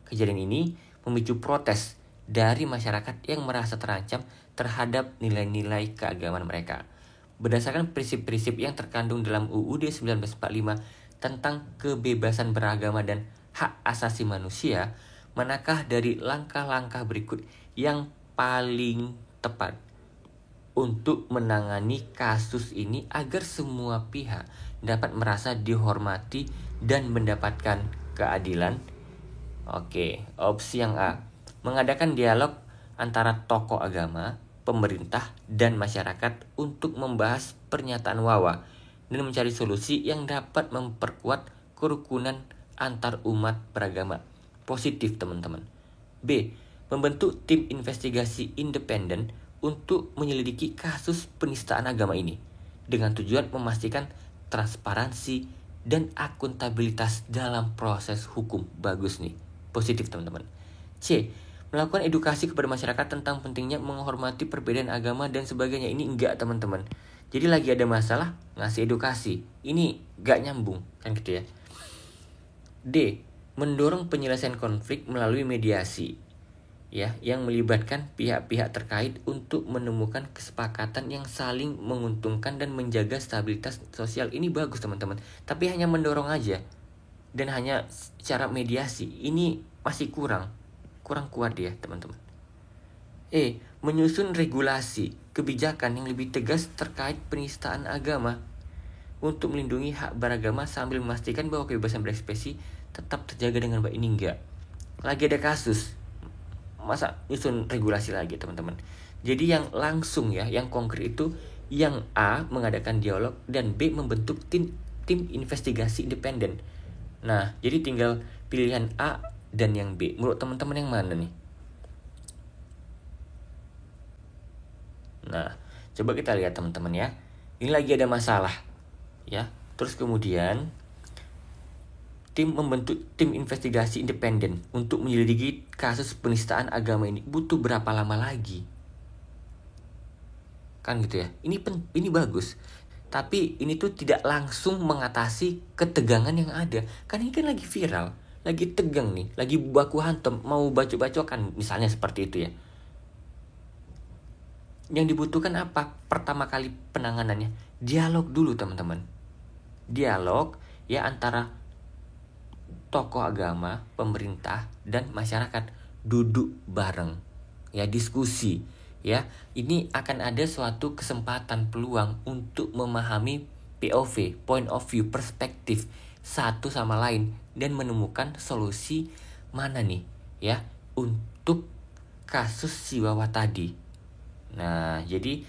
Kejadian ini memicu protes dari masyarakat yang merasa terancam terhadap nilai-nilai keagamaan mereka. Berdasarkan prinsip-prinsip yang terkandung dalam UUD 1945 tentang kebebasan beragama dan hak asasi manusia, manakah dari langkah-langkah berikut yang paling tepat untuk menangani kasus ini agar semua pihak dapat merasa dihormati dan mendapatkan keadilan? Oke, opsi yang A, mengadakan dialog antara tokoh agama, pemerintah, dan masyarakat untuk membahas pernyataan Wawa dan mencari solusi yang dapat memperkuat kerukunan antar umat beragama. Positif, teman-teman. B, membentuk tim investigasi independen untuk menyelidiki kasus penistaan agama ini dengan tujuan memastikan transparansi dan akuntabilitas dalam proses hukum. Bagus nih, positif teman-teman. C, melakukan edukasi kepada masyarakat tentang pentingnya menghormati perbedaan agama dan sebagainya. Ini enggak teman-teman. Jadi lagi ada masalah ngasih edukasi, ini enggak nyambung kan gitu ya. D, mendorong penyelesaian konflik melalui mediasi, ya, yang melibatkan pihak-pihak terkait untuk menemukan kesepakatan yang saling menguntungkan dan menjaga stabilitas sosial. Ini bagus teman-teman, tapi hanya mendorong aja dan hanya secara mediasi ini masih kurang kuat ya teman-teman. E, menyusun regulasi kebijakan yang lebih tegas terkait penistaan agama untuk melindungi hak beragama sambil memastikan bahwa kebebasan berekspresi tetap terjaga dengan baik. Ini enggak, lagi ada kasus, masa nyusun regulasi lagi teman-teman. Jadi yang langsung ya, yang konkret itu yang A, mengadakan dialog, dan B, membentuk tim investigasi independen. Nah, jadi tinggal pilihan A dan yang B. Menurut teman-teman yang mana nih? Nah, coba kita lihat teman-teman ya. Ini lagi ada masalah ya. Terus kemudian membentuk tim investigasi independen untuk menyelidiki kasus penistaan agama ini. Butuh berapa lama lagi? Kan gitu ya. Ini bagus. Tapi ini tuh tidak langsung mengatasi ketegangan yang ada. Kan ini kan lagi viral, lagi tegang nih, lagi baku hantam, mau bacok-bacokan misalnya seperti itu ya. Yang dibutuhkan apa? Pertama kali penanganannya, dialog dulu teman-teman. Dialog ya antara tokoh agama, pemerintah, dan masyarakat. Duduk bareng ya, diskusi ya. Ini akan ada suatu kesempatan, peluang untuk memahami POV, point of view, perspektif satu sama lain dan menemukan solusi mana nih ya untuk kasus si Wawa tadi. Nah, jadi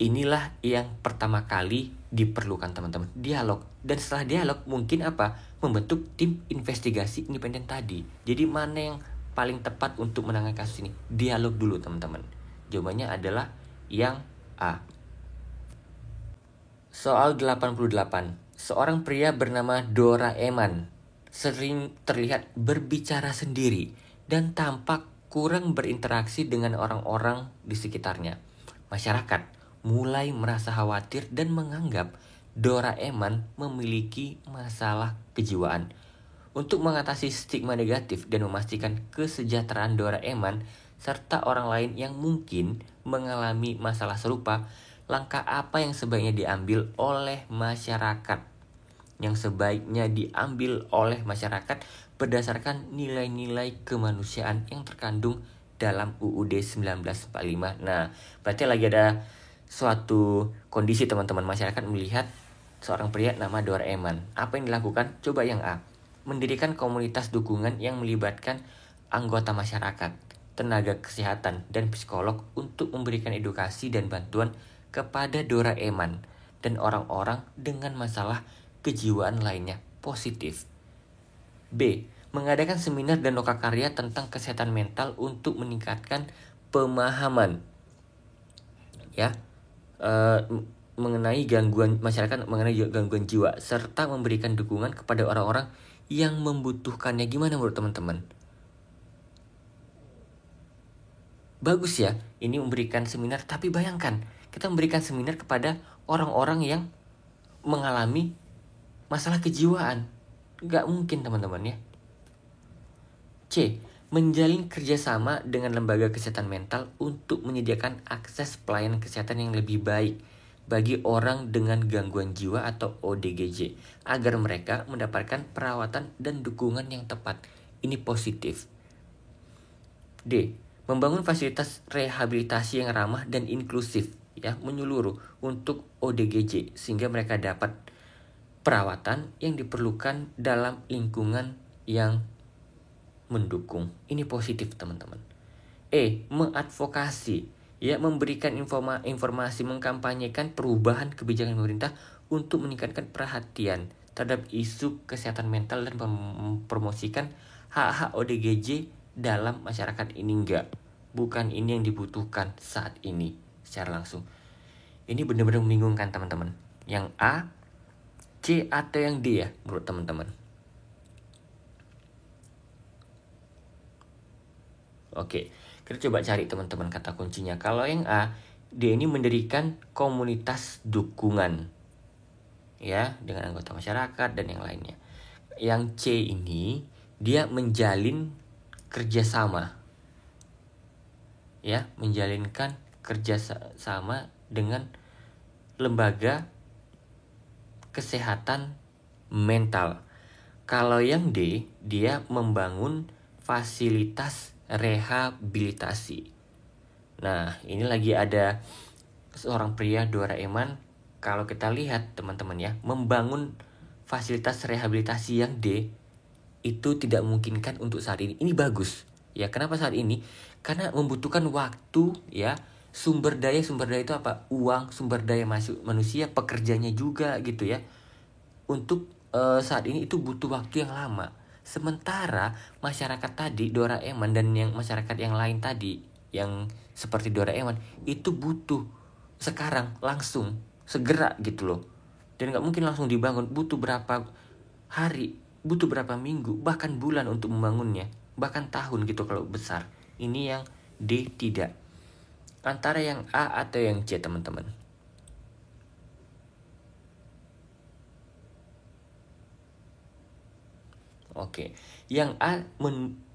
inilah yang pertama kali diperlukan teman-teman, dialog. Dan setelah dialog mungkin apa? Membentuk tim investigasi independen tadi. Jadi mana yang paling tepat untuk menangani kasus ini? Dialog dulu teman-teman. Jawabannya adalah yang A. Soal 88. Seorang pria bernama Doraemon sering terlihat berbicara sendiri dan tampak kurang berinteraksi dengan orang-orang di sekitarnya. Masyarakat mulai merasa khawatir dan menganggap Doraemon memiliki masalah kejiwaan. Untuk mengatasi stigma negatif dan memastikan kesejahteraan Doraemon serta orang lain yang mungkin mengalami masalah serupa, langkah apa yang sebaiknya diambil oleh masyarakat? Yang sebaiknya diambil oleh masyarakat berdasarkan nilai-nilai kemanusiaan yang terkandung dalam UUD 1945. Nah, berarti lagi ada suatu kondisi teman-teman, masyarakat melihat seorang pria nama Doraemon. Apa yang dilakukan? Coba yang A, mendirikan komunitas dukungan yang melibatkan anggota masyarakat, tenaga kesehatan, dan psikolog untuk memberikan edukasi dan bantuan kepada Doraemon dan orang-orang dengan masalah kejiwaan lainnya. Positif. B, mengadakan seminar dan lokakarya tentang kesehatan mental untuk meningkatkan pemahaman ya mengenai gangguan jiwa serta memberikan dukungan kepada orang-orang yang membutuhkannya. Gimana menurut teman-teman? Bagus ya, ini memberikan seminar, tapi bayangkan kita memberikan seminar kepada orang-orang yang mengalami masalah kejiwaan. Gak mungkin teman-teman ya. C. Menjalin kerjasama dengan lembaga kesehatan mental untuk menyediakan akses pelayanan kesehatan yang lebih baik bagi orang dengan gangguan jiwa atau ODGJ agar mereka mendapatkan perawatan dan dukungan yang tepat. Ini positif. D. Membangun fasilitas rehabilitasi yang ramah dan inklusif ya, menyeluruh untuk ODGJ sehingga mereka dapat perawatan yang diperlukan dalam lingkungan yang mendukung. Ini positif teman-teman. E. Mengadvokasi ya, memberikan informasi, mengkampanyekan perubahan kebijakan pemerintah untuk meningkatkan perhatian terhadap isu kesehatan mental dan mempromosikan hak-hak ODGJ dalam masyarakat. Ini bukan ini yang dibutuhkan saat ini secara langsung. Ini benar-benar membingungkan teman-teman. Yang A, C, atau yang D ya menurut teman-teman? Oke, kita coba cari teman-teman kata kuncinya. Kalau yang A, dia ini mendirikan komunitas dukungan ya, dengan anggota masyarakat dan yang lainnya. Yang C ini dia menjalin kerjasama ya, menjalinkan kerjasama dengan lembaga kesehatan mental. Kalau yang D, dia membangun fasilitas rehabilitasi. Nah, ini lagi ada seorang pria Doraemon. Kalau kita lihat teman-teman ya, membangun fasilitas rehabilitasi yang D itu tidak memungkinkan untuk saat ini. Ini bagus ya. Kenapa saat ini? Karena membutuhkan waktu ya, sumber daya itu apa? Uang, sumber daya manusia, pekerjanya juga gitu ya. Untuk saat ini itu butuh waktu yang lama. Sementara masyarakat tadi Doraemon dan yang masyarakat yang lain tadi yang seperti Doraemon itu butuh sekarang langsung segera gitu loh. Dan gak mungkin langsung dibangun, butuh berapa hari, butuh berapa minggu, bahkan bulan untuk membangunnya, bahkan tahun gitu kalau besar. Ini yang D tidak. Antara yang A atau yang C teman-teman? Oke, yang A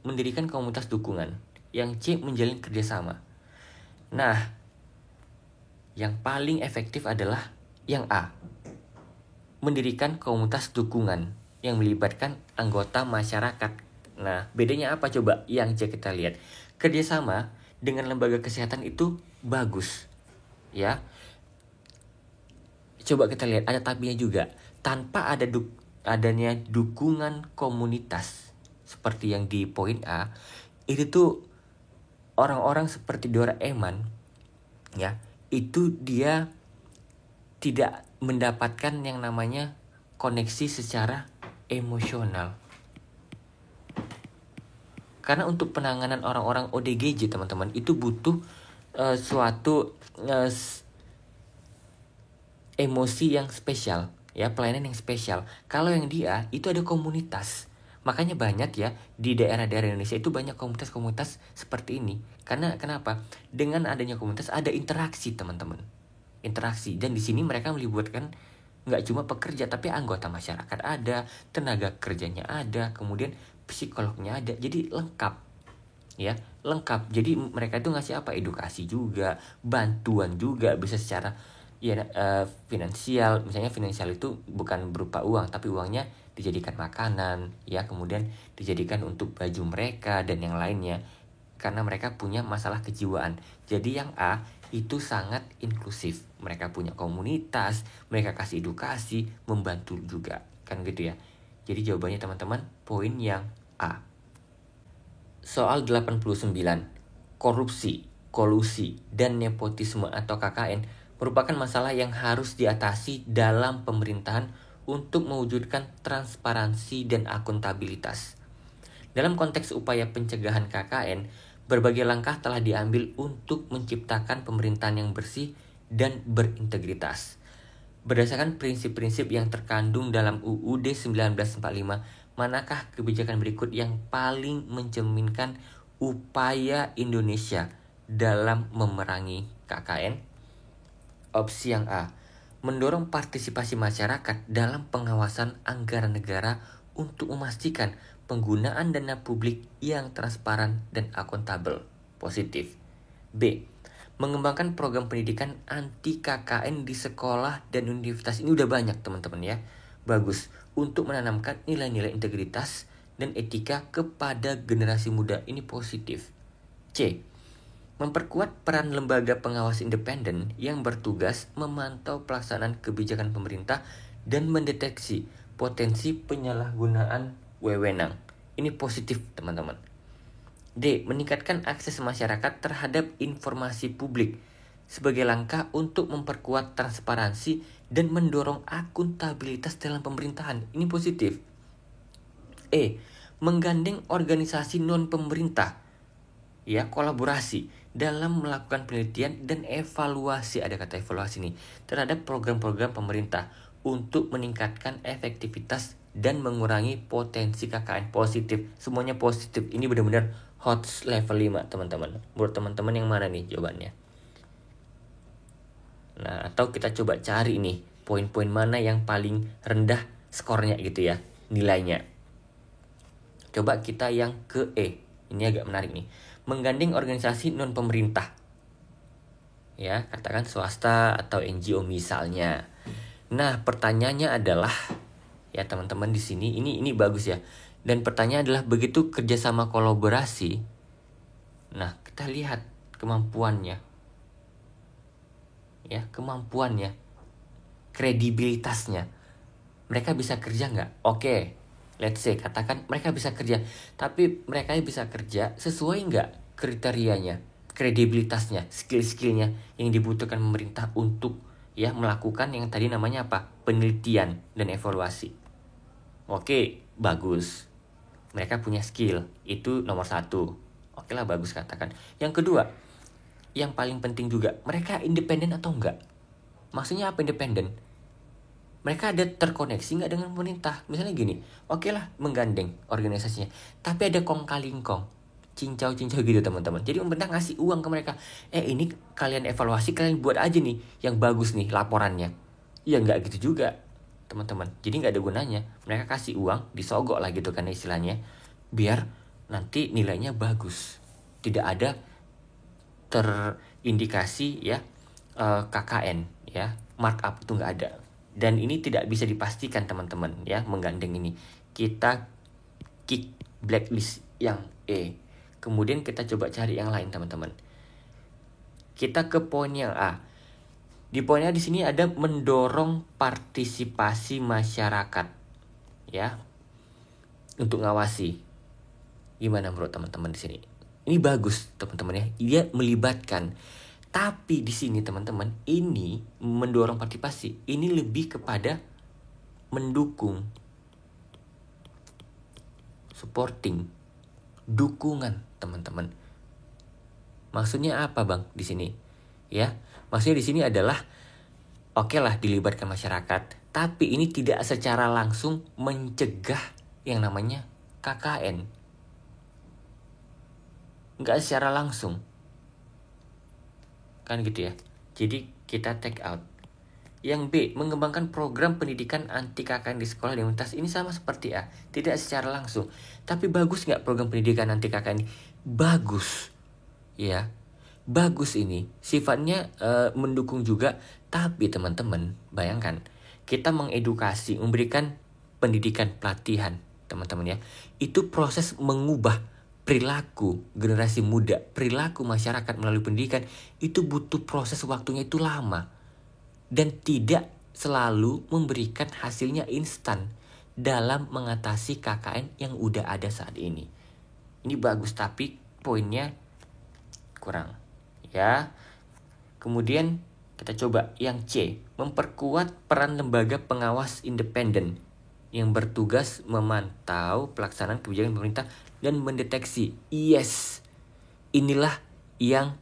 mendirikan komunitas dukungan, yang C menjalin kerjasama. Nah, yang paling efektif adalah yang A, mendirikan komunitas dukungan yang melibatkan anggota masyarakat. Nah, bedanya apa coba? Yang C kita lihat. Kerjasama dengan lembaga kesehatan itu bagus, ya. Coba kita lihat, ada tapinya juga. Tanpa adanya dukungan komunitas seperti yang di poin A, itu tuh orang-orang seperti Doraemon, ya, itu dia tidak mendapatkan yang namanya koneksi secara emosional. Karena untuk penanganan orang-orang ODGJ teman-teman itu butuh suatu emosi yang spesial ya, pelayanan yang spesial. Kalau yang dia itu ada komunitas. Makanya banyak ya di daerah-daerah Indonesia itu banyak komunitas-komunitas seperti ini. Karena kenapa? Dengan adanya komunitas ada interaksi teman-teman. Interaksi, dan di sini mereka melibatkan nggak cuma pekerja tapi anggota masyarakat ada, tenaga kerjanya ada, kemudian psikolognya ada, jadi lengkap ya, lengkap. Jadi mereka itu ngasih apa? Edukasi juga, bantuan juga, bisa secara ya finansial. Misalnya finansial itu bukan berupa uang, tapi uangnya dijadikan makanan ya, kemudian dijadikan untuk baju mereka dan yang lainnya, karena mereka punya masalah kejiwaan. Jadi yang A itu sangat inklusif. Mereka punya komunitas, mereka kasih edukasi, membantu juga. Kan gitu ya. Jadi jawabannya teman-teman, poin yang A. Soal 89. Korupsi, kolusi, dan nepotisme atau KKN merupakan masalah yang harus diatasi dalam pemerintahan untuk mewujudkan transparansi dan akuntabilitas. Dalam konteks upaya pencegahan KKN, berbagai langkah telah diambil untuk menciptakan pemerintahan yang bersih dan berintegritas. Berdasarkan prinsip-prinsip yang terkandung dalam UUD 1945, manakah kebijakan berikut yang paling mencerminkan upaya Indonesia dalam memerangi KKN? Opsi yang A, mendorong partisipasi masyarakat dalam pengawasan anggaran negara untuk memastikan penggunaan dana publik yang transparan dan akuntabel. Positif. B, mengembangkan program pendidikan anti KKN di sekolah dan universitas. Ini udah banyak teman-teman ya. Bagus. Untuk menanamkan nilai-nilai integritas dan etika kepada generasi muda. Ini positif. C, memperkuat peran lembaga pengawas independen yang bertugas memantau pelaksanaan kebijakan pemerintah dan mendeteksi potensi penyalahgunaan wewenang. Ini positif teman-teman. D, meningkatkan akses masyarakat terhadap informasi publik sebagai langkah untuk memperkuat transparansi dan mendorong akuntabilitas dalam pemerintahan. Ini positif. E, menggandeng organisasi non-pemerintah ya, kolaborasi dalam melakukan penelitian dan evaluasi, ada kata evaluasi nih, terhadap program-program pemerintah untuk meningkatkan efektivitas dan mengurangi potensi KKN. Positif, semuanya positif. Ini benar-benar hot level 5 teman-teman. Menurut teman-teman yang mana nih jawabannya? Nah, atau kita coba cari nih poin-poin mana yang paling rendah skornya gitu ya, nilainya. Coba kita yang ke E. Ini agak menarik nih. Menggandeng organisasi non pemerintah. Ya, katakan swasta atau NGO misalnya. Nah, pertanyaannya adalah ya teman-teman di sini ini bagus ya. Dan pertanyaan adalah begitu kerjasama kolaborasi. Nah, kita lihat kemampuannya. Ya, kemampuannya. Kredibilitasnya. Mereka bisa kerja nggak? Oke, let's say katakan mereka bisa kerja. Tapi mereka bisa kerja sesuai nggak kriterianya, kredibilitasnya, skill-skillnya yang dibutuhkan pemerintah untuk ya melakukan yang tadi namanya apa? Penelitian dan evaluasi. Oke, bagus. Mereka punya skill, itu nomor 1. Oke lah, bagus katakan. Yang kedua, yang paling penting juga, mereka independen atau enggak? Maksudnya apa independen? Mereka ada terkoneksi nggak dengan pemerintah? Misalnya gini, oke lah menggandeng organisasinya, tapi ada kong kali kong, cincau-cincau gitu teman-teman. Jadi pemerintah ngasih uang ke mereka, ini kalian evaluasi, kalian buat aja nih yang bagus nih laporannya. Ya nggak gitu juga teman-teman. Jadi nggak ada gunanya. Mereka kasih uang, disogok lah gitu kan istilahnya, biar nanti nilainya bagus. Tidak ada terindikasi ya KKN ya, markup itu nggak ada. Dan ini tidak bisa dipastikan teman-teman ya, menggandeng ini. Kita kick blacklist yang E. Kemudian kita coba cari yang lain teman-teman. Kita ke poin yang A. Di poinnya di sini ada mendorong partisipasi masyarakat ya untuk ngawasi. Gimana menurut teman-teman di sini? Ini bagus teman-teman ya. Dia melibatkan. Tapi di sini teman-teman, ini mendorong partisipasi. Ini lebih kepada mendukung, supporting, dukungan teman-teman. Maksudnya apa bang di sini? Ya, maksudnya di sini adalah oke lah dilibatkan masyarakat, tapi ini tidak secara langsung mencegah yang namanya KKN. Nggak secara langsung. Kan gitu ya. Jadi kita take out. Yang B, mengembangkan program pendidikan anti KKN di sekolah dan universitas. Ini sama seperti A, tidak secara langsung. Tapi bagus nggak program pendidikan anti KKN ini? Bagus. Ya, bagus ini. Sifatnya mendukung juga. Tapi teman-teman, bayangkan. Kita mengedukasi, memberikan pendidikan, pelatihan. Teman-teman ya. Itu proses mengubah perilaku generasi muda, perilaku masyarakat melalui pendidikan, itu butuh proses waktunya itu lama dan tidak selalu memberikan hasilnya instan dalam mengatasi KKN yang udah ada saat ini. Ini bagus tapi poinnya kurang ya. Kemudian kita coba yang C, memperkuat peran lembaga pengawas independen yang bertugas memantau pelaksanaan kebijakan pemerintah dan mendeteksi. Yes, inilah yang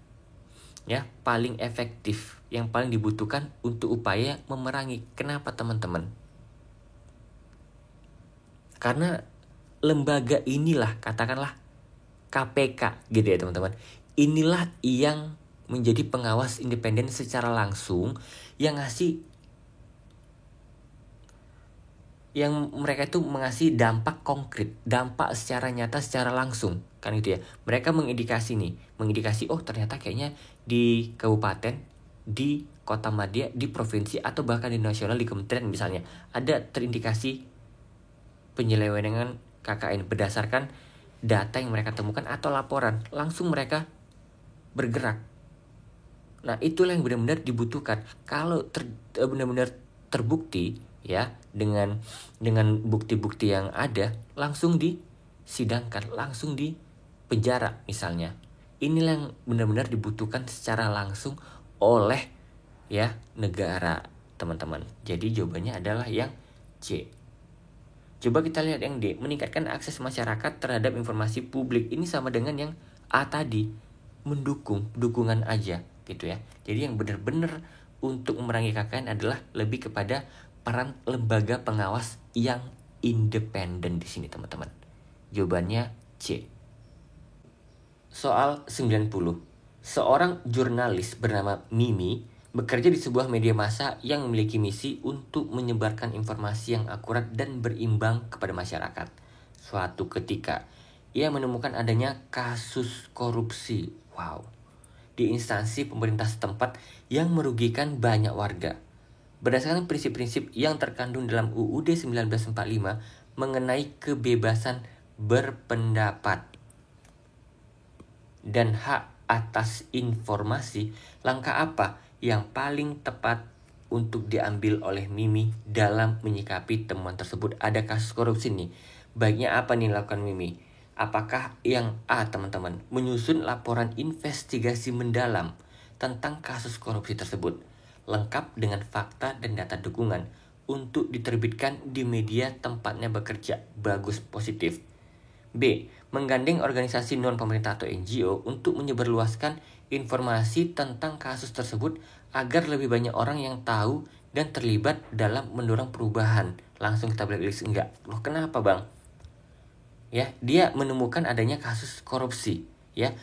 ya paling efektif, yang paling dibutuhkan untuk upaya memerangi. Kenapa teman-teman? Karena lembaga inilah, katakanlah KPK gitu ya teman-teman, inilah yang menjadi pengawas independen secara langsung, yang mereka itu mengasih dampak konkret, dampak secara nyata, secara langsung, kan gitu ya. Mereka mengindikasi, oh ternyata kayaknya di kabupaten, di kota madya, di provinsi, atau bahkan di nasional, di kementerian misalnya, ada terindikasi penyelewengan KKN berdasarkan data yang mereka temukan atau laporan. Langsung mereka bergerak. Nah, itulah yang benar-benar dibutuhkan. Kalau benar-benar terbukti ya, dengan bukti-bukti yang ada, langsung disidangkan, langsung dipenjara misalnya. Inilah yang benar-benar dibutuhkan secara langsung oleh ya negara, teman-teman. Jadi jawabannya adalah yang C. Coba kita lihat yang D, meningkatkan akses masyarakat terhadap informasi publik. Ini sama dengan yang A tadi, dukungan aja gitu ya. Jadi yang benar-benar untuk memerangi KKN adalah lebih kepada peran lembaga pengawas yang independen di sini, teman-teman. Jawabannya C. Soal 90. Seorang jurnalis bernama Mimi bekerja di sebuah media massa yang memiliki misi untuk menyebarkan informasi yang akurat dan berimbang kepada masyarakat. Suatu ketika, ia menemukan adanya kasus korupsi. Wow. Di instansi pemerintah setempat yang merugikan banyak warga. Berdasarkan prinsip-prinsip yang terkandung dalam UUD 1945 mengenai kebebasan berpendapat dan hak atas informasi, langkah apa yang paling tepat untuk diambil oleh Mimi dalam menyikapi temuan tersebut? Ada kasus korupsi nih. Baiknya apa nih lakukan Mimi? Apakah yang A, teman-teman, menyusun laporan investigasi mendalam tentang kasus korupsi tersebut, lengkap dengan fakta dan data dukungan, untuk diterbitkan di media tempatnya bekerja? Bagus, positif. B, menggandeng organisasi non-pemerintah atau NGO untuk menyebarluaskan informasi tentang kasus tersebut agar lebih banyak orang yang tahu dan terlibat dalam mendorong perubahan. Langsung kita blacklist enggak. Loh, kenapa bang? Ya, dia menemukan adanya kasus korupsi. Ya,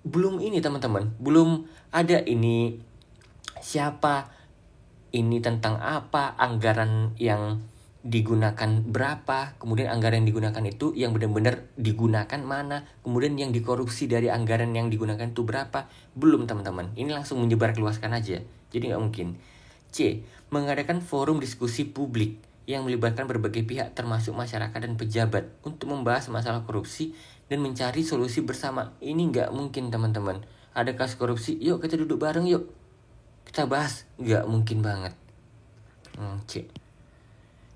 belum ini teman-teman, belum ada ini siapa, ini tentang apa, anggaran yang digunakan berapa, kemudian anggaran yang digunakan itu yang benar-benar digunakan mana, kemudian yang dikorupsi dari anggaran yang digunakan itu berapa. Belum teman-teman, ini langsung menyebarluaskan aja, jadi nggak mungkin. C, mengadakan forum diskusi publik yang melibatkan berbagai pihak termasuk masyarakat dan pejabat untuk membahas masalah korupsi dan mencari solusi bersama. Ini nggak mungkin teman-teman. Ada kasus korupsi, yuk kita duduk bareng yuk, kita bahas. Nggak mungkin banget. C.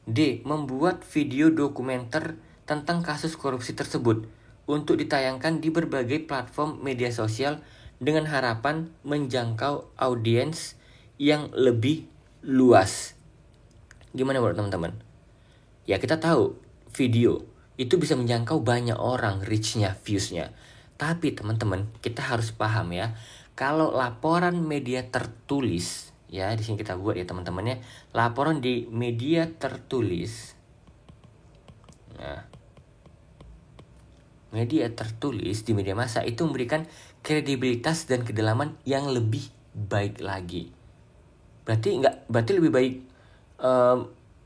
D, membuat video dokumenter tentang kasus korupsi tersebut untuk ditayangkan di berbagai platform media sosial dengan harapan menjangkau audiens yang lebih luas. Gimana menurut teman-teman? Ya, kita tahu video itu bisa menjangkau banyak orang, reach-nya, views-nya. Tapi teman-teman, kita harus paham ya, kalau laporan media tertulis, ya di sini kita buat ya teman-temannya, laporan di media tertulis. Nah, media tertulis di media massa itu memberikan kredibilitas dan kedalaman yang lebih baik lagi. Berarti lebih baik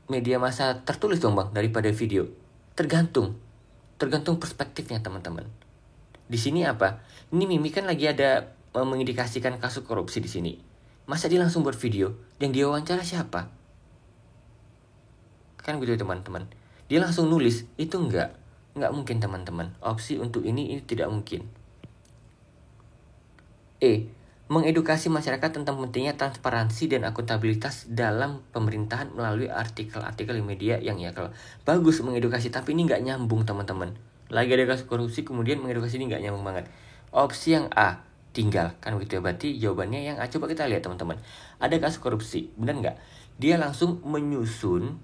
media massa tertulis dong bang daripada video. Tergantung perspektifnya teman-teman. Di sini apa? Ini Mimi kan lagi ada mengindikasikan kasus korupsi di sini. Masa dia langsung buat video? Yang dia wawancara siapa? Kan gitu teman-teman. Dia langsung nulis, itu enggak mungkin teman-teman. Opsi untuk ini tidak mungkin. E, mengedukasi masyarakat tentang pentingnya transparansi dan akuntabilitas dalam pemerintahan melalui artikel-artikel di media yang bagus mengedukasi, tapi ini nggak nyambung teman-teman. Lagi ada kasus korupsi kemudian mengedukasi, ini nggak nyambung banget. Opsi yang A, tinggal, kan begitu ya. Berarti jawabannya yang A. Coba kita lihat teman-teman. Ada kasus korupsi, benar nggak? Dia langsung menyusun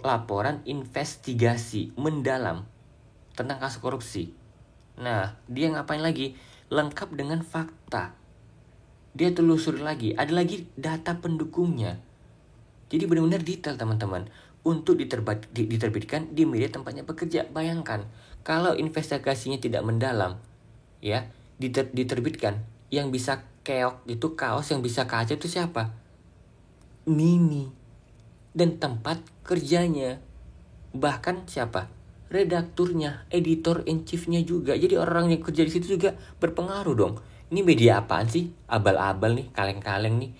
laporan investigasi mendalam tentang kasus korupsi. Nah, dia ngapain lagi? Lengkap dengan fakta. dia telusuri lagi, ada lagi data pendukungnya. Jadi benar-benar detail teman-teman untuk diterbitkan di media tempatnya bekerja. Bayangkan kalau investigasinya tidak mendalam, ya, diterbitkan, yang bisa keok itu kaos, yang bisa kaca itu siapa? Mimi. Dan tempat kerjanya. Bahkan siapa? Redakturnya, editor in chiefnya juga. Jadi orang yang kerja di situ juga berpengaruh dong. Ini media apaan sih? Abal-abal nih, kaleng-kaleng nih.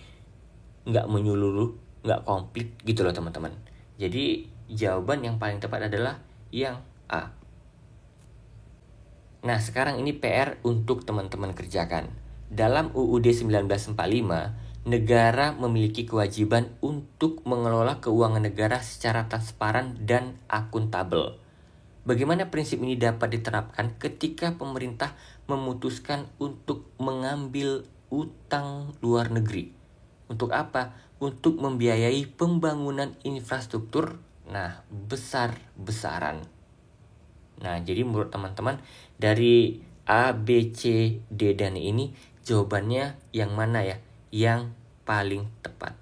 Nggak menyeluruh, nggak komplit gitu loh teman-teman. Jadi jawaban yang paling tepat adalah yang A. Nah, sekarang ini PR untuk teman-teman kerjakan. Dalam UUD 1945, negara memiliki kewajiban untuk mengelola keuangan negara secara transparan dan akuntabel. Bagaimana prinsip ini dapat diterapkan ketika pemerintah memutuskan untuk mengambil utang luar negeri? Untuk apa? Untuk membiayai pembangunan infrastruktur, nah, besar-besaran. Nah, jadi menurut teman-teman dari A, B, C, D, dan E ini jawabannya yang mana ya? Yang paling tepat.